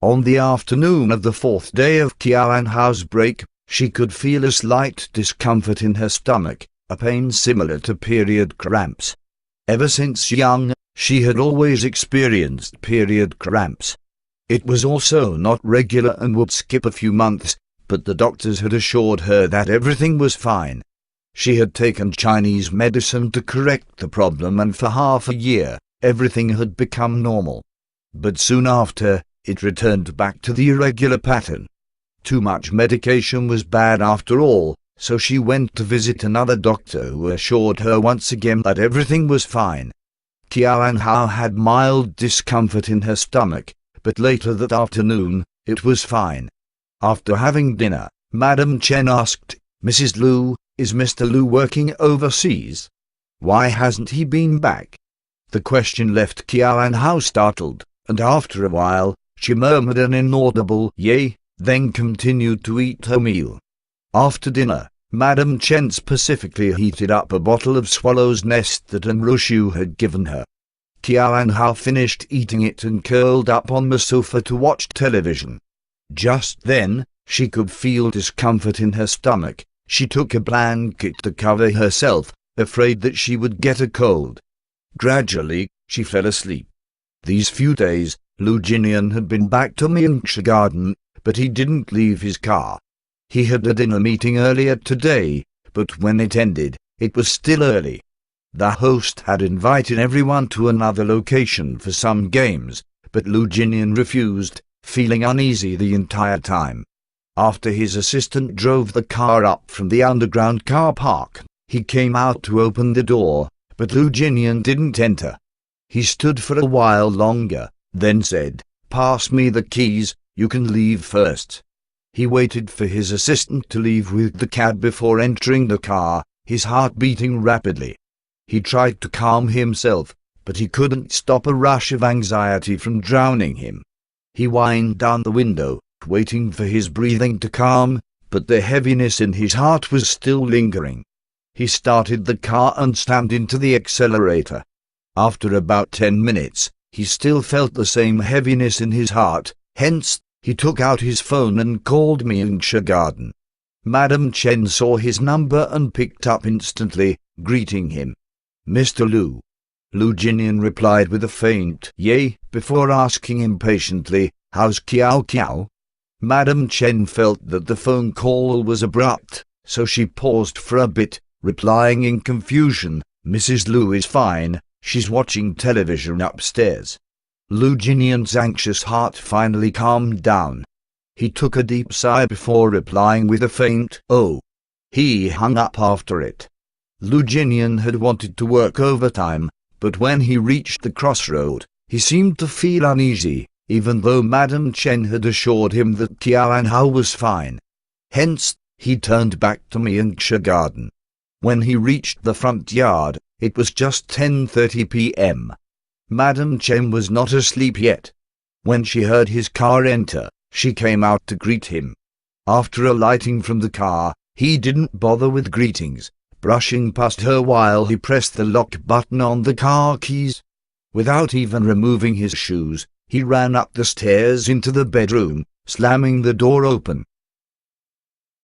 On the afternoon of the fourth day of Qian Hao's break, she could feel a slight discomfort in her stomach, a pain similar to period cramps. Ever since young, she had always experienced period cramps. It was also not regular and would skip a few months, but the doctors had assured her that everything was fine. She had taken Chinese medicine to correct the problem, and for half a year, everything had become normal. But soon after, it returned back to the irregular pattern. Too much medication was bad after all, so she went to visit another doctor who assured her once again that everything was fine. Qian Hao had mild discomfort in her stomach, but later that afternoon, it was fine. After having dinner, Madame Chen asked, "Mrs. Lu, is Mr. Lu working overseas? Why hasn't he been back?" The question left Qian Hao startled, and after a while, she murmured an inaudible "yay," then continued to eat her meal. After dinner, Madame Chen specifically heated up a bottle of Swallow's Nest that Enrushu had given her. Qian Hao finished eating it and curled up on the sofa to watch television. Just then, she could feel discomfort in her stomach. She took a blanket to cover herself, afraid that she would get a cold. Gradually, she fell asleep. These few days, Lu Jinian had been back to Mingshi Garden, but he didn't leave his car. He had a dinner meeting earlier today, but when it ended, it was still early. The host had invited everyone to another location for some games, but Lu Jinian refused, feeling uneasy the entire time. After his assistant drove the car up from the underground car park, he came out to open the door, but Lu Jinian didn't enter. He stood for a while longer, then said, "Pass me the keys, you can leave first." He waited for his assistant to leave with the cab before entering the car, his heart beating rapidly. He tried to calm himself, but he couldn't stop a rush of anxiety from drowning him. He whined down the window, waiting for his breathing to calm, but the heaviness in his heart was still lingering. He started the car and slammed into the accelerator. After about 10 minutes, he still felt the same heaviness in his heart, hence, he took out his phone and called Mingshi Garden. Madame Chen saw his number and picked up instantly, greeting him. "Mr. Lu." Lu Jinian replied with a faint "yay," before asking impatiently, "How's Kiao Kiao?" Madame Chen felt that the phone call was abrupt, so she paused for a bit, replying in confusion, "Mrs. Lu is fine, she's watching television upstairs." Lu Jinian's anxious heart finally calmed down. He took a deep sigh before replying with a faint "oh." He hung up after it. Lu Jinian had wanted to work overtime, but when he reached the crossroad, he seemed to feel uneasy, even though Madame Chen had assured him that Qian Hao was fine. Hence, he turned back to Mingshi Garden. When he reached the front yard, it was just 10:30 p.m. Madame Chen was not asleep yet. When she heard his car enter, she came out to greet him. After alighting from the car, he didn't bother with greetings, brushing past her while he pressed the lock button on the car keys. Without even removing his shoes, he ran up the stairs into the bedroom, slamming the door open.